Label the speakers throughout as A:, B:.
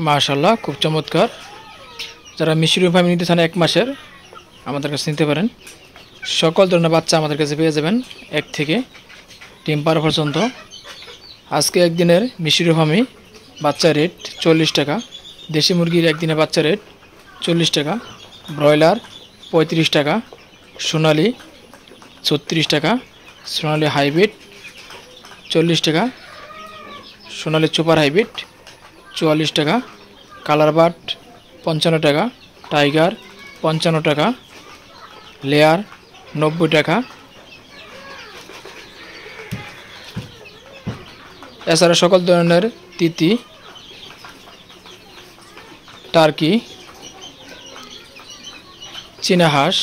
A: মাশাআল্লাহ, খুব চমৎকার। যারা মিশরি ফার্ম নিতে চান 1 মাসের, আমাদের কাছে নিতে পারেন। সকল ধরনের বাচ্চা আমাদের কাছে পেয়ে যাবেন, 1 থেকে ডিম পাড়া পর্যন্ত। আজকে একদিনের মিশরি ফার্মে বাচ্চা রেট 40 টাকা, দেশি মুরগির একদিনের বাচ্চা রেট 40 টাকা, ব্রয়লার 35 টাকা, সোনালি 36 টাকা, সোনালি হাইব্রিড 40 টাকা, সোনালি সুপার হাইব্রিড 44 টাকা, কালার বাট 55 টাকা, টাইগার 55 টাকা, লেয়ার 90 টাকা। এছাড়া সকল ধরনের তিতি, টার্কি, চীনা হাঁস,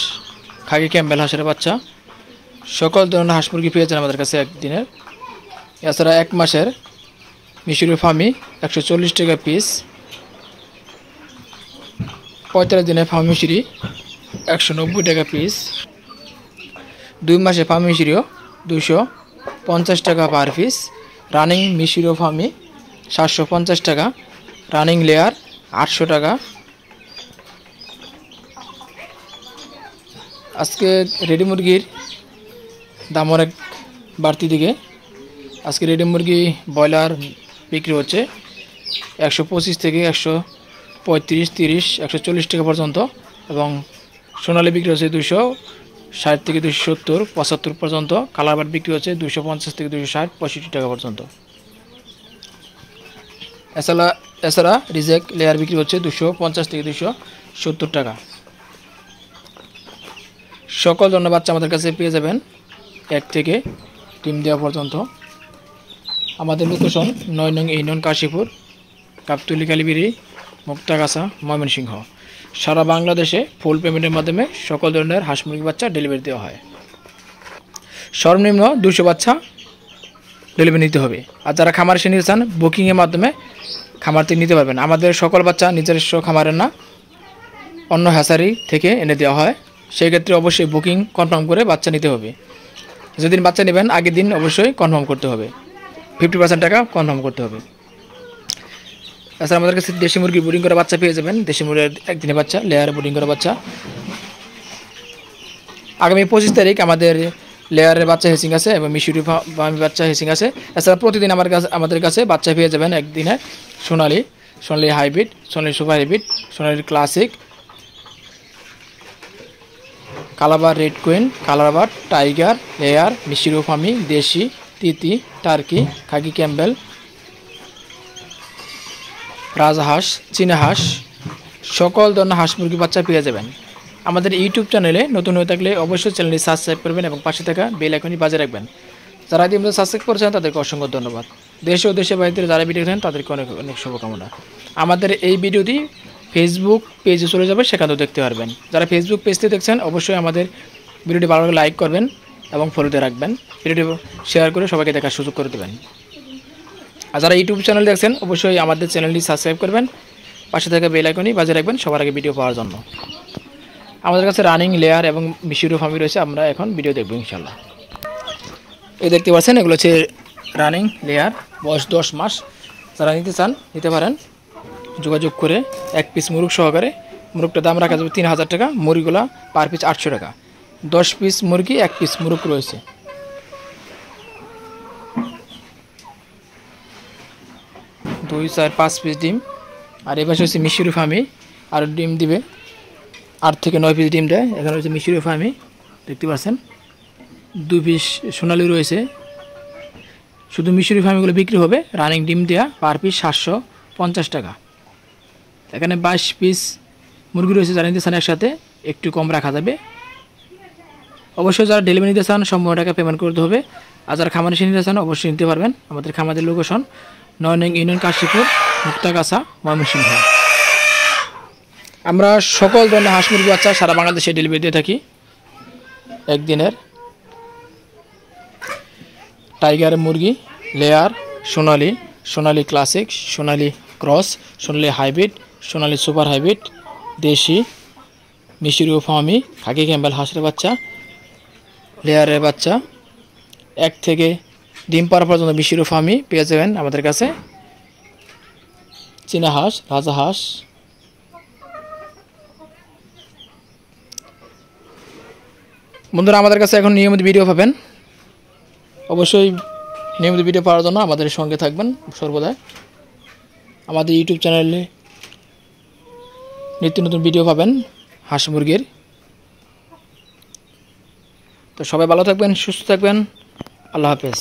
A: খাকি ক্যাম্বেল হাঁসের বাচ্চা, সকল ধরনের হাঁস মুরগি পেয়েছেন আমাদের কাছে একদিনের। এছাড়া 1 মাসের মিশরি ফার্মি 140 টাকা পিস, 45 দিনের ফার্মি মিশরি 190 টাকা পিস, 2 মাসে ফার্মি মিশরিও 250 টাকা পার পিস, রানিং মিশরি ফার্মি 750 টাকা, রানিং লেয়ার 800 টাকা। আজকে রেডি মুরগির দাম অনেক বাড়তি দিকে। আজকে রেডি মুরগি ব্রয়লার বিক্রি হচ্ছে 125 থেকে 135, 30, 140 টাকা পর্যন্ত, এবং সোনালি বিক্রি হচ্ছে 260 থেকে 270, 75 পর্যন্ত। কালার বাট বিক্রি হচ্ছে 250 থেকে 260, 65 টাকা পর্যন্ত। এছাড়া রিজেক্ট লেয়ার বিক্রি হচ্ছে 250 থেকে 270 টাকা। সকল ধরনের বাচ্চা আমাদের কাছে পেয়ে যাবেন, 1 থেকে ডিম দেওয়া পর্যন্ত। আমাদের লোকেশন 9 নং ইউনিয়ন, কাশীপুর, গাবতলী, কালীবাড়ি, মুক্তাগাছা, ময়মনসিংহ। সারা বাংলাদেশে ফুল পেমেন্টের মাধ্যমে সকল ধরনের হাঁস মুরগি বাচ্চা ডেলিভারি দেওয়া হয়। সর্বনিম্ন 200 বাচ্চা ডেলিভারি নিতে হবে। আর যারা খামার এসে নিতে চান, বুকিংয়ের মাধ্যমে খামার থেকে নিতে পারবেন। আমাদের সকল বাচ্চা নিজস্ব খামারের না, অন্য হ্যাচারি থেকে এনে দেওয়া হয়। সেই ক্ষেত্রে অবশ্যই বুকিং কনফার্ম করে বাচ্চা নিতে হবে। যেদিন বাচ্চা নেবেন আগের দিন অবশ্যই কনফার্ম করতে হবে, 50% টাকা কনফার্ম করতে হবে। তাছাড়া আমাদের কাছে দেশি মুরগি ব্রিডিং করা বাচ্চা পেয়ে যাবেন, দেশি মুরগির একদিনের বাচ্চা, লেয়ার ব্রিডিং করা বাচ্চা। আগামী 25 তারিখ আমাদের লেয়ারের বাচ্চা হেসিং আছে এবং মিশরি ফার্মি বাচ্চা হেসিং আছে। এছাড়া প্রতিদিন আমাদের কাছে বাচ্চা পেয়ে যাবেন একদিনে Sonali hybrid, Sonali super hybrid, Sonali classic, কালাবার রেড কুইন, কালারবার, টাইগার, লেয়ার, মিশরি ফার্মি, দেশি, তিতি, টার্কি, খাকি ক্যাম্বেল, রাজহাঁস, চীনা হাঁস, সকল ধরনের হাঁস মুরগি বাচ্চা পেয়ে যাবেন। আমাদের ইউটিউব চ্যানেলে নতুন হয়ে থাকলে অবশ্যই চ্যানেলটি সাবস্ক্রাইব করবেন এবং পাশে থাকা বেল আইকনটি বাজিয়ে রাখবেন। যারা ইতিমধ্যে সাবস্ক্রাইব করেছেন তাদেরকে অসংখ্য ধন্যবাদ। দেশ ও দেশের বাইরে যারা ভিডিও দেখেন তাদেরকে অনেক অনেক শুভকামনা। আমাদের এই ভিডিওটি ফেসবুক পেজে চলে যাবে, সেখানেও দেখতে পারবেন। যারা ফেসবুক পেজতে দেখছেন অবশ্যই আমাদের ভিডিওটি ভালো লাইক করবেন এবং ফলোতে রাখবেন। ভিডিওটি শেয়ার করে সবাইকে দেখার সুযোগ করে দেবেন। আর যারা ইউটিউব চ্যানেল দেখছেন অবশ্যই আমাদের চ্যানেলটি সাবস্ক্রাইব করবেন, পাশে থাকা বেল আইকনটি বাজিয়ে রাখবেন সবার আগে ভিডিও পাওয়ার জন্য। আমাদের কাছে রানিং লেয়ার এবং মিশরি ফার্মি রয়েছে, আমরা এখন ভিডিও দেখব ইনশাল্লাহ। এই দেখতে পাচ্ছেন এগুলো হচ্ছে রানিং লেয়ার, বয়স 10 মাস। যারা নিতে চান নিতে পারেন যোগাযোগ করে। 1 পিস মুরগ সহকারে, মুরগটার দাম রাখা যাবে 3000 টাকা, মুরগিগুলা পার পিস 800 টাকা। 10 পিস মুরগি, 1 পিস মুরগ রয়েছে। দুই, 4, 5 পিস ডিম। আর এবার হচ্ছে মিশরি ফার্মি, আর ডিম দিবে 8 থেকে 9 পিস ডিম দেয়। এখানে হচ্ছে মিশরি ফার্মি, দেখতে পাচ্ছেন 2 পিস সোনালি রয়েছে। শুধু মিশরি ফার্মিগুলো বিক্রি হবে, রানিং ডিম দেওয়া পার পিস 750 টাকা। এখানে 22 পিস মুরগি রয়েছে, যারা নিতে চান একসাথে একটু কম রাখা যাবে। অবশ্যই যারা ডেলিভারি নিতে চান সম্পূর্ণ টাকা পেমেন্ট করতে হবে। আর যারা খামার এসে নিতে চান অবশ্যই নিতে পারবেন। আমাদের খামারের লোকেশন 9 নং ইউনিয়ন, কাশীপুর, মুক্তাগাছা, ময়মনসিংহ। আমরা সকল ধরনের হাঁস মুরগি বাচ্চা সারা বাংলাদেশে ডেলিভারি দিয়ে থাকি একদিনের। টাইগার মুরগি, লেয়ার, সোনালি ক্লাসিক, সোনালি ক্রস, সোনালি হাইব্রিড, সোনালি সুপার হাইব্রিড, দেশি, মিশরি ফার্মি, খাকি ক্যাম্বেল হাঁসের বাচ্চা, লেয়ারের বাচ্চা, 1 থেকে ডিম পাড়া পর্যন্ত মিশরি ফার্মি পেয়ে যাবেন আমাদের কাছে। চীনা হাঁস, রাজাহাঁস। বন্ধুরা, আমাদের কাছে এখন নিয়মিত ভিডিও পাবেন। অবশ্যই নিয়মিত ভিডিও পাওয়ার জন্য আমাদের সঙ্গে থাকবেন সর্বদা। আমাদের ইউটিউব চ্যানেলে নিত্য নতুন ভিডিও পাবেন হাঁস মুরগির। তো সবাই ভালো থাকবেন, সুস্থ থাকবেন। আল্লাহ হাফেজ।